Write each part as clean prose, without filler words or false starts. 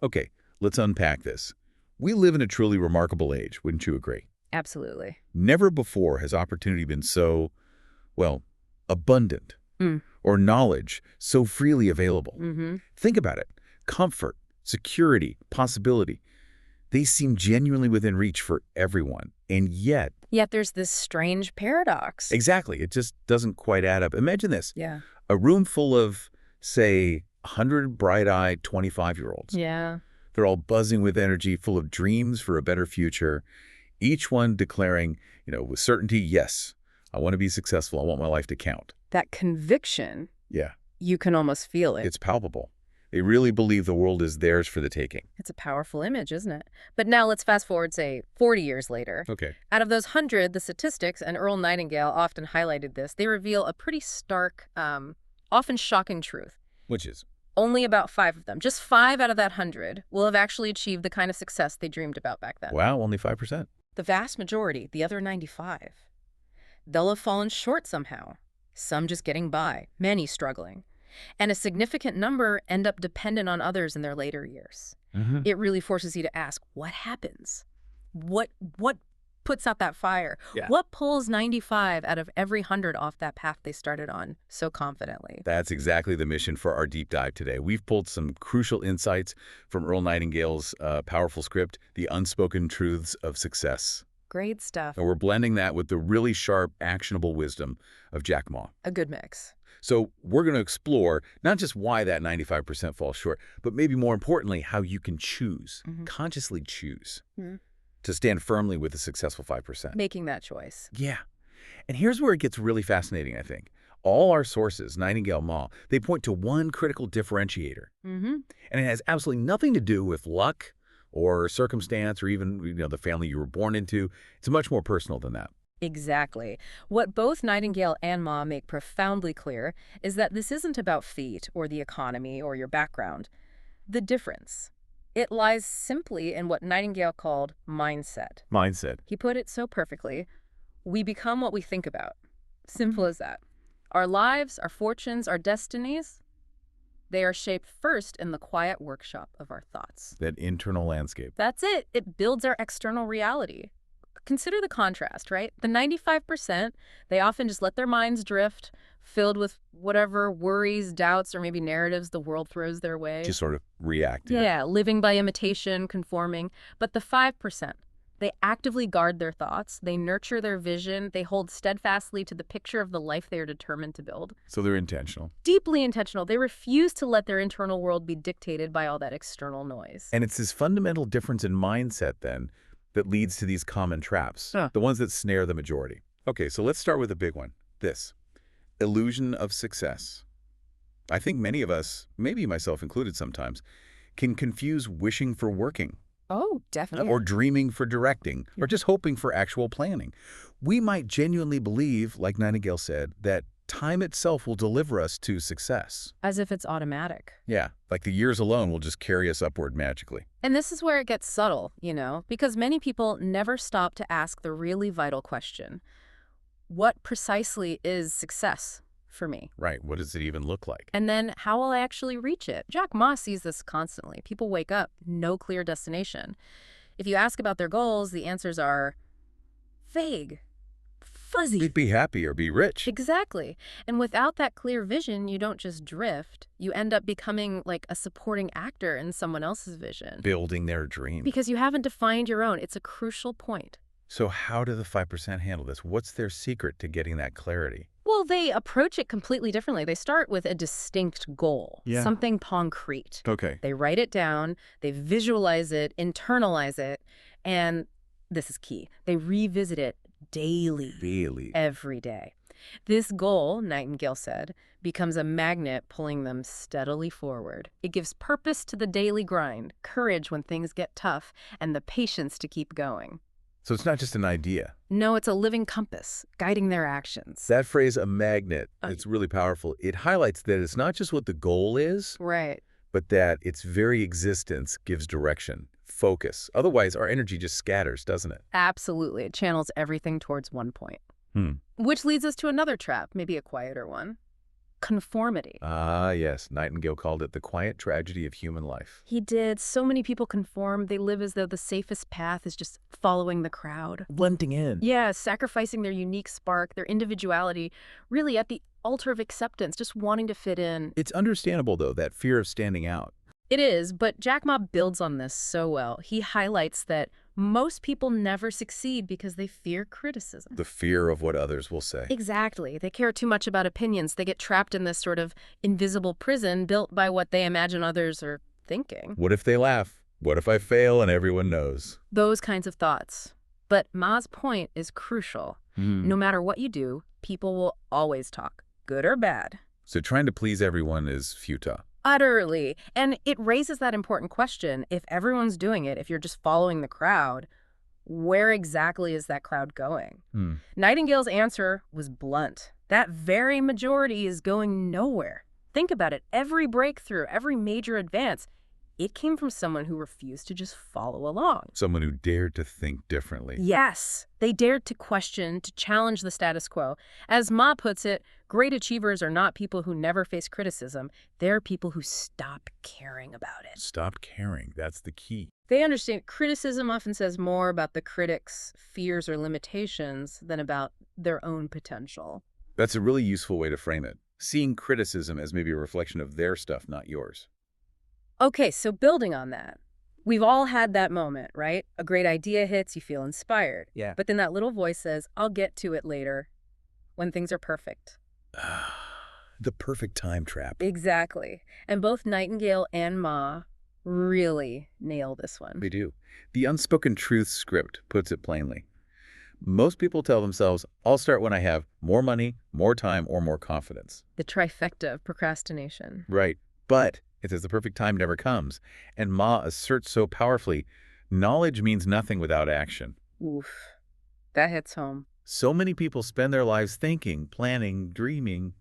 Okay, let's unpack this. We live in a truly remarkable age, wouldn't you agree? Absolutely. Never before has opportunity been so, well, abundant, Mm. or knowledge so freely available. Mm-hmm. Think about it. Comfort, security, possibility. They seem genuinely within reach for everyone. And yet, Yet there's this strange paradox. exactly, it just doesn't quite add up. Imagine this. Yeah. A room full of, say, 100 bright-eyed 25-year-olds. Yeah. They're all buzzing with energy, full of dreams for a better future, each one declaring, with certainty, yes, I want to be successful. I want my life to count. That conviction, Yeah, you can almost feel it. it's palpable. They really believe the world is theirs for the taking. It's a powerful image, isn't it? But now let's fast forward, say, 40 years later. Okay. Out of those 100, the statistics, and Earl Nightingale often highlighted this, they reveal a pretty stark, often shocking truth. Which is? Only about 5 of them, just 5 out of that 100, will have actually achieved the kind of success they dreamed about back then. Wow, only 5%. The vast majority, the other 95, they'll have fallen short somehow. Some just getting by, many struggling. And a significant number end up dependent on others in their later years. Mm-hmm. It really forces you to ask, what happens? What puts out that fire? Yeah. What pulls 95 out of every 100 off that path they started on so confidently? That's exactly the mission for our deep dive today. We've pulled some crucial insights from Earl Nightingale's powerful script, The Unspoken Truths of Success. Great stuff. And we're blending that with the really sharp, actionable wisdom of Jack Ma. A good mix. So we're going to explore not just why that 95% falls short, but maybe more importantly, how you can choose, consciously choose, to stand firmly with the successful 5%. Making that choice. Yeah. And here's where it gets really fascinating, I think. All our sources, Nightingale, Ma, they point to one critical differentiator. And it has absolutely nothing to do with luck or circumstance or even the family you were born into. It's much more personal than that. Exactly. What both Nightingale and Ma make profoundly clear is that this isn't about fate or the economy or your background. The difference, it lies simply in what Nightingale called mindset. Mindset. He put it so perfectly, we become what we think about. Simple as that. Our lives, our fortunes, our destinies, they are shaped first in the quiet workshop of our thoughts. That internal landscape. That's it. It builds our external reality. Consider the contrast, right? The 95%, they often just let their minds drift, filled with whatever worries, doubts, or maybe narratives the world throws their way. Just sort of react. Yeah, living by imitation, conforming. But the 5%, they actively guard their thoughts, they nurture their vision, they hold steadfastly to the picture of the life they are determined to build. So they're intentional. Deeply intentional. They refuse to let their internal world be dictated by all that external noise. And it's this fundamental difference in mindset, then, that leads to these common traps, the ones that snare the majority. Okay, so let's start with a big one. This, illusion of success. I think many of us, maybe myself included sometimes, can confuse wishing for working, Oh, definitely. or dreaming for directing, or just hoping for actual planning. We might genuinely believe, like Nightingale said, that time itself will deliver us to success. As if it's automatic. Yeah, like the years alone will just carry us upward magically. And this is where it gets subtle, because many people never stop to ask the really vital question. What precisely is success for me? Right, what does it even look like? And then how will I actually reach it? Jack Ma sees this constantly. People wake up, no clear destination. If you ask about their goals, the answers are vague, fuzzy. Be happy or be rich. Exactly. And without that clear vision, you don't just drift. You end up becoming like a supporting actor in someone else's vision. Building their dream. Because you haven't defined your own. It's a crucial point. So how do the 5% handle this? What's their secret to getting that clarity? Well, they approach it completely differently. They start with a distinct goal, something concrete. Okay. They write it down, they visualize it, internalize it, and this is key. They revisit it daily. Every day. This goal, Nightingale said, becomes a magnet pulling them steadily forward. It gives purpose to the daily grind, courage when things get tough, and the patience to keep going. So it's not just an idea. No, it's a living compass, guiding their actions. That phrase, a magnet, it's really powerful. It highlights that it's not just what the goal is, Right. but that its very existence gives direction, focus. Otherwise, our energy just scatters, doesn't it? Absolutely. It channels everything towards one point. Which leads us to another trap, maybe a quieter one. conformity. Ah, yes. Nightingale called it the quiet tragedy of human life. He did. So many people conform. They live as though the safest path is just following the crowd. Blending in. Yeah, sacrificing their unique spark, their individuality, really at the altar of acceptance, just wanting to fit in. It's understandable, though, that fear of standing out. It is, but Jack Ma builds on this so well. He highlights that most people never succeed because they fear criticism. The fear of what others will say. Exactly. They care too much about opinions. They get trapped in this sort of invisible prison built by what they imagine others are thinking. What if they laugh? What if I fail and everyone knows? Those kinds of thoughts. But Ma's point is crucial. No matter what you do, people will always talk, good or bad. So trying to please everyone is futile. Utterly. And it raises that important question. If everyone's doing it, if you're just following the crowd, where exactly is that crowd going? Nightingale's answer was blunt. That very majority is going nowhere. Think about it. Every breakthrough, every major advance, it came from someone who refused to just follow along. Someone who dared to think differently. Yes, they dared to question, to challenge the status quo. As Ma puts it, great achievers are not people who never face criticism. They're people who stop caring about it. Stop caring. That's the key. They understand criticism often says more about the critic's fears or limitations than about their own potential. That's a really useful way to frame it. Seeing criticism as maybe a reflection of their stuff, not yours. Okay, so building on that, we've all had that moment, right? A great idea hits, you feel inspired. Yeah. But then that little voice says, I'll get to it later, when things are perfect. The perfect time trap. Exactly. And both Nightingale and Ma really nail this one. They do. The unspoken truth script puts it plainly. Most people tell themselves, I'll start when I have more money, more time, or more confidence. The trifecta of procrastination. Right. But it says the perfect time never comes. And Ma asserts so powerfully, knowledge means nothing without action. Oof. That hits home. So many people spend their lives thinking, planning, dreaming,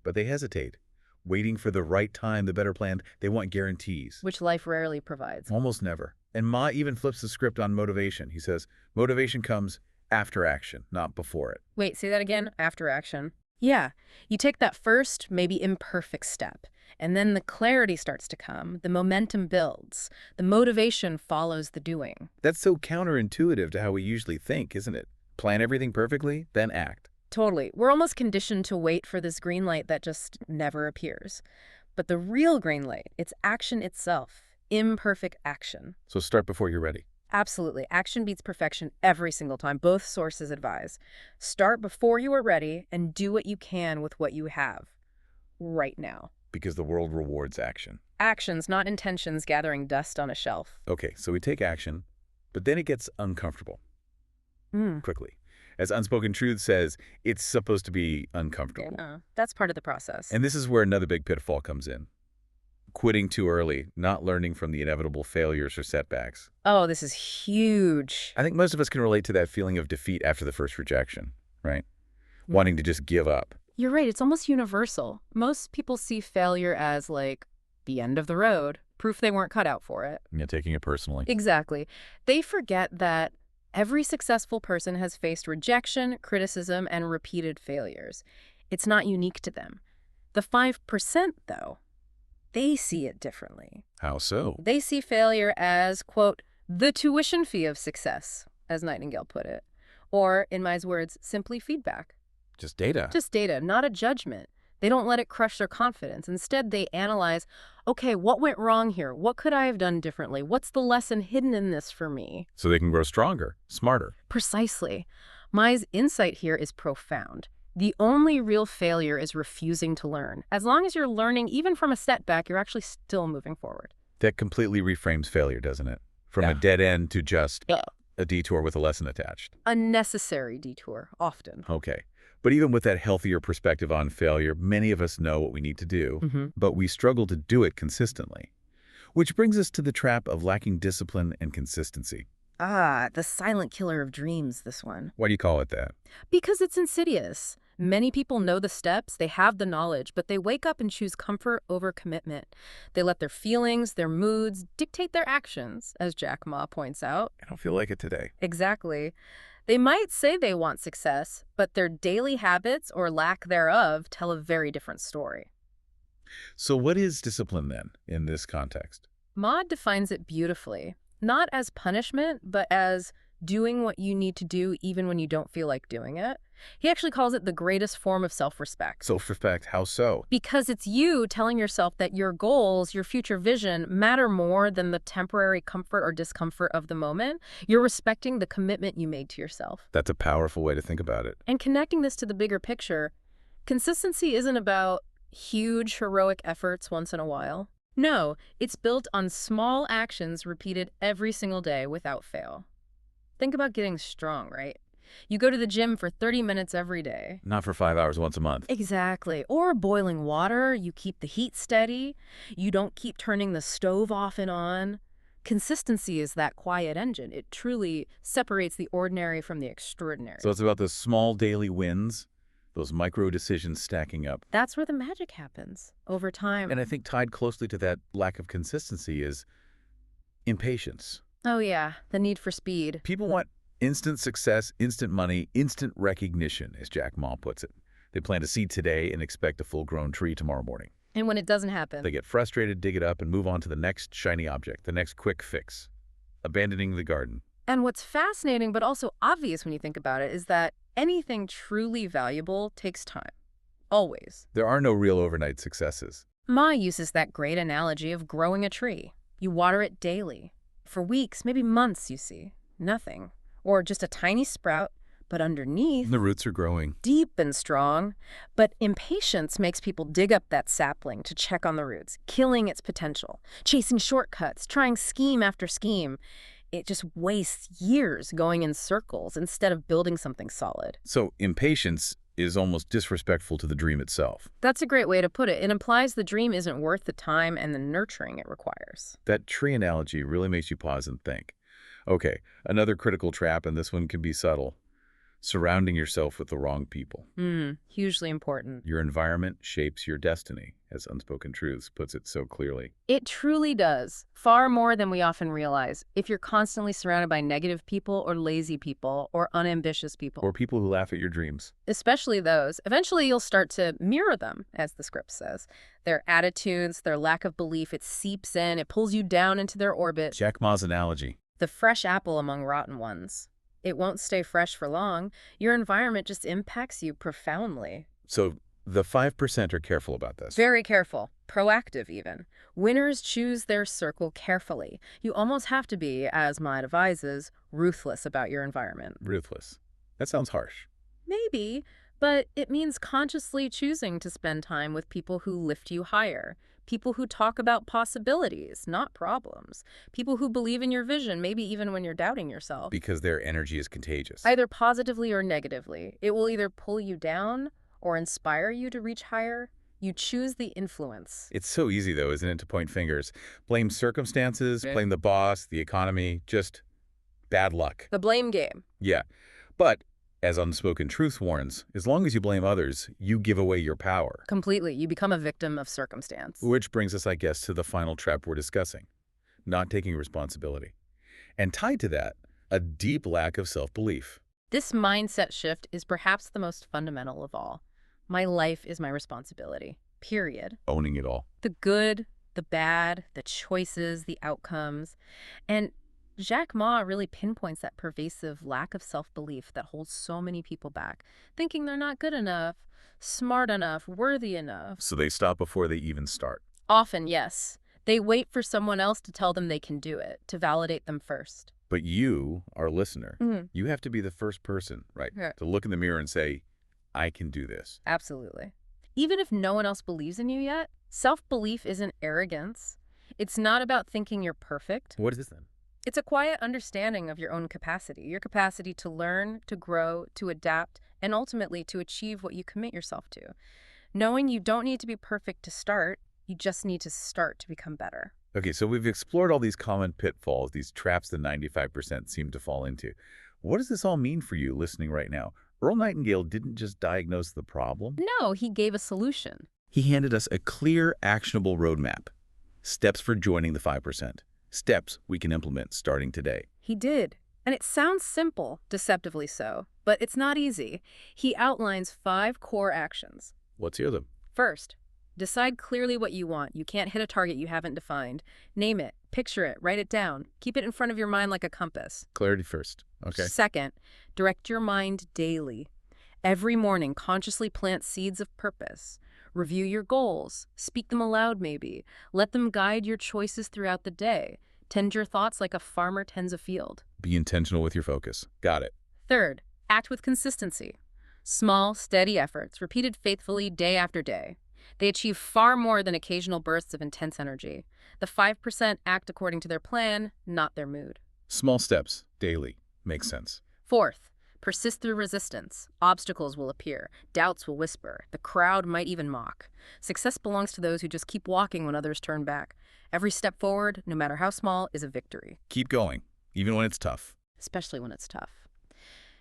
but they hesitate, waiting for the right time, the better plan. They want guarantees. Which life rarely provides. Almost never. And Ma even flips the script on motivation. He says, motivation comes after action, not before it. Wait, say that again? After action. Yeah. You take that first, maybe imperfect step, and then the clarity starts to come. The momentum builds. The motivation follows the doing. That's so counterintuitive to how we usually think, isn't it? Plan everything perfectly, then act. Totally. We're almost conditioned to wait for this green light that just never appears. But the real green light, it's action itself. Imperfect action. So start before you're ready. Absolutely. Action beats perfection every single time. Both sources advise. Start before you are ready and do what you can with what you have right now. Because the world rewards action. Actions, not intentions gathering dust on a shelf. Okay, so we take action, but then it gets uncomfortable. Quickly. As Unspoken Truth says, it's supposed to be uncomfortable. Yeah, that's part of the process. And this is where another big pitfall comes in. Quitting too early, not learning from the inevitable failures or setbacks. Oh, this is huge. I think most of us can relate to that feeling of defeat after the first rejection, right? Wanting to just give up. You're right. It's almost universal. Most people see failure as like the end of the road, proof they weren't cut out for it. Yeah, taking it personally. Exactly. They forget that every successful person has faced rejection, criticism, and repeated failures. It's not unique to them. The 5%, though, they see it differently. How so? They see failure as, quote, the tuition fee of success, as Nightingale put it. Or, in Mai's words, simply feedback. Just data. Just data, not a judgment. They don't let it crush their confidence. Instead, they analyze, okay, what went wrong here? What could I have done differently? What's the lesson hidden in this for me? So they can grow stronger, smarter. Precisely. Mai's insight here is profound. The only real failure is refusing to learn. As long as you're learning, even from a setback, you're actually still moving forward. That completely reframes failure, doesn't it? From a dead end to just a detour with a lesson attached. A necessary detour, often. Okay. But even with that healthier perspective on failure, many of us know what we need to do, but we struggle to do it consistently. Which brings us to the trap of lacking discipline and consistency. Ah, the silent killer of dreams, this one. Why do you call it that? Because it's insidious. Many people know the steps, they have the knowledge, but they wake up and choose comfort over commitment. They let their feelings, their moods, dictate their actions, as Jack Ma points out. I don't feel like it today. Exactly. They might say they want success, but their daily habits or lack thereof tell a very different story. So what is discipline then in this context? Maud defines it beautifully, not as punishment, but as doing what you need to do even when you don't feel like doing it. He actually calls it the greatest form of self-respect. Self-respect, how so? Because it's you telling yourself that your goals, your future vision, matter more than the temporary comfort or discomfort of the moment. You're respecting the commitment you made to yourself. That's a powerful way to think about it. And connecting this to the bigger picture, consistency isn't about huge, heroic efforts once in a while. No, it's built on small actions repeated every single day without fail. Think about getting strong, right? You go to the gym for 30 minutes every day. Not for 5 hours once a month. Exactly. Or boiling water, you keep the heat steady. You don't keep turning the stove off and on. Consistency is that quiet engine. It truly separates the ordinary from the extraordinary. So it's about the small daily wins, those micro decisions stacking up. That's where the magic happens over time. And I think tied closely to that lack of consistency is impatience. Oh yeah, the need for speed. People want instant success, instant money, instant recognition, as Jack Ma puts it. They plant a seed today and expect a full-grown tree tomorrow morning. And when it doesn't happen, They get frustrated, dig it up, and move on to the next shiny object, the next quick fix, abandoning the garden. And what's fascinating but also obvious when you think about it is that anything truly valuable takes time. Always. There are no real overnight successes. Ma uses that great analogy of growing a tree. You water it daily. For weeks, maybe months, you see. Nothing. Or just a tiny sprout, but underneath, The roots are growing. deep and strong. But impatience makes people dig up that sapling to check on the roots, killing its potential, chasing shortcuts, trying scheme after scheme. It just wastes years going in circles instead of building something solid. So impatience is almost disrespectful to the dream itself. That's a great way to put it. It implies the dream isn't worth the time and the nurturing it requires. That tree analogy really makes you pause and think. Okay, another critical trap, and this one can be subtle. Surrounding yourself with the wrong people. Hugely important. Your environment shapes your destiny, as Unspoken Truths puts it so clearly. It truly does. Far more than we often realize. If you're constantly surrounded by negative people or lazy people or unambitious people. Or people who laugh at your dreams. Especially those. Eventually you'll start to mirror them, as the script says. Their attitudes, their lack of belief, it seeps in, it pulls you down into their orbit. Jack Ma's analogy. The fresh apple among rotten ones. It won't stay fresh for long. Your environment just impacts you profoundly. So the 5% are careful about this. Very careful. Proactive, even. Winners choose their circle carefully. You almost have to be, as Ma advises, ruthless about your environment. Ruthless. That sounds harsh. Maybe, but it means consciously choosing to spend time with people who lift you higher. People who talk about possibilities, not problems. People who believe in your vision, maybe even when you're doubting yourself. Because their energy is contagious. Either positively or negatively. It will either pull you down or inspire you to reach higher. You choose the influence. It's so easy, though, isn't it, to point fingers. Blame circumstances, blame the boss, the economy, just bad luck. The blame game. Yeah. But, as Unspoken Truth warns, as long as you blame others, you give away your power. Completely. You become a victim of circumstance. Which brings us, I guess, to the final trap we're discussing. Not taking responsibility. And tied to that, a deep lack of self-belief. This mindset shift is perhaps the most fundamental of all. My life is my responsibility. Period. Owning it all. The good, the bad, the choices, the outcomes. And Jack Ma really pinpoints that pervasive lack of self-belief that holds so many people back, thinking they're not good enough, smart enough, worthy enough. So they stop before they even start. Often, yes. They wait for someone else to tell them they can do it, to validate them first. But you, our listener, you have to be the first person, right, to look in the mirror and say, I can do this. Absolutely. Even if no one else believes in you yet, self-belief isn't arrogance. It's not about thinking you're perfect. What is this then? It's a quiet understanding of your own capacity, your capacity to learn, to grow, to adapt, and ultimately to achieve what you commit yourself to. Knowing you don't need to be perfect to start, you just need to start to become better. Okay, so we've explored all these common pitfalls, these traps the 95% seem to fall into. What does this all mean for you listening right now? Earl Nightingale didn't just diagnose the problem. No, he gave a solution. He handed us a clear, actionable roadmap. Steps for joining the 5%. Steps we can implement starting today. He did. And it sounds simple, deceptively so, but it's not easy. He outlines 5 core actions. Let's hear them. First, decide clearly what you want. You can't hit a target you haven't defined. Name it, picture it, write it down. Keep it in front of your mind like a compass. Clarity first. Okay. Second, direct your mind daily. Every morning, consciously plant seeds of purpose. Review your goals. Speak them aloud, maybe. Let them guide your choices throughout the day. Tend your thoughts like a farmer tends a field. Be intentional with your focus. Got it. Third, act with consistency. Small, steady efforts, repeated faithfully day after day. They achieve far more than occasional bursts of intense energy. The 5% act according to their plan, not their mood. Small steps, daily. Makes sense. Fourth, persist through resistance. Obstacles will appear. Doubts will whisper. The crowd might even mock. Success belongs to those who just keep walking when others turn back. Every step forward, no matter how small, is a victory. Keep going, even when it's tough. Especially when it's tough.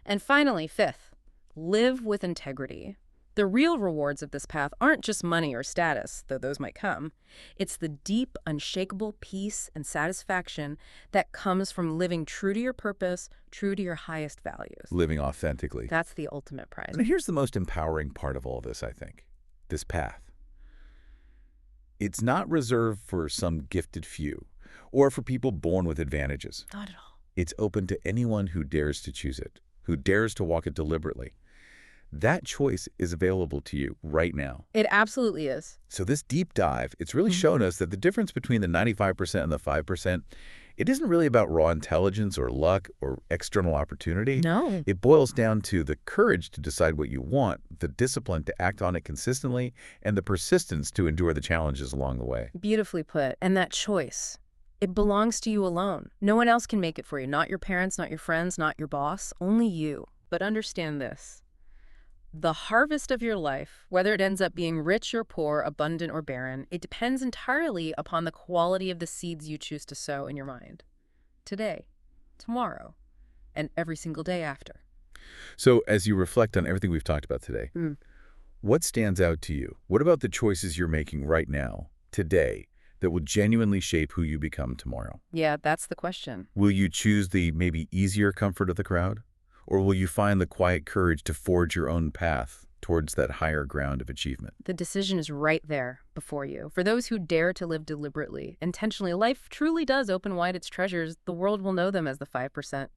And finally, fifth, live with integrity. The real rewards of this path aren't just money or status, though those might come. It's the deep, unshakable peace and satisfaction that comes from living true to your purpose, true to your highest values. Living authentically. That's the ultimate prize. And here's the most empowering part of all this, I think. This path. It's not reserved for some gifted few or for people born with advantages. Not at all. It's open to anyone who dares to choose it, who dares to walk it deliberately. That choice is available to you right now. It absolutely is. So this deep dive, it's really shown us that the difference between the 95% and the 5%, it isn't really about raw intelligence or luck or external opportunity. No. It boils down to the courage to decide what you want, the discipline to act on it consistently, and the persistence to endure the challenges along the way. Beautifully put. And that choice, it belongs to you alone. No one else can make it for you. Not your parents, not your friends, not your boss. Only you. But understand this. The harvest of your life, whether it ends up being rich or poor, abundant or barren, it depends entirely upon the quality of the seeds you choose to sow in your mind. Today, tomorrow, and every single day after. So as you reflect on everything we've talked about today, what stands out to you? What about the choices you're making right now, today, that will genuinely shape who you become tomorrow? Yeah, that's the question. Will you choose the maybe easier comfort of the crowd? Or will you find the quiet courage to forge your own path towards that higher ground of achievement? The decision is right there before you. For those who dare to live deliberately, intentionally, life truly does open wide its treasures. The world will know them as the 5%.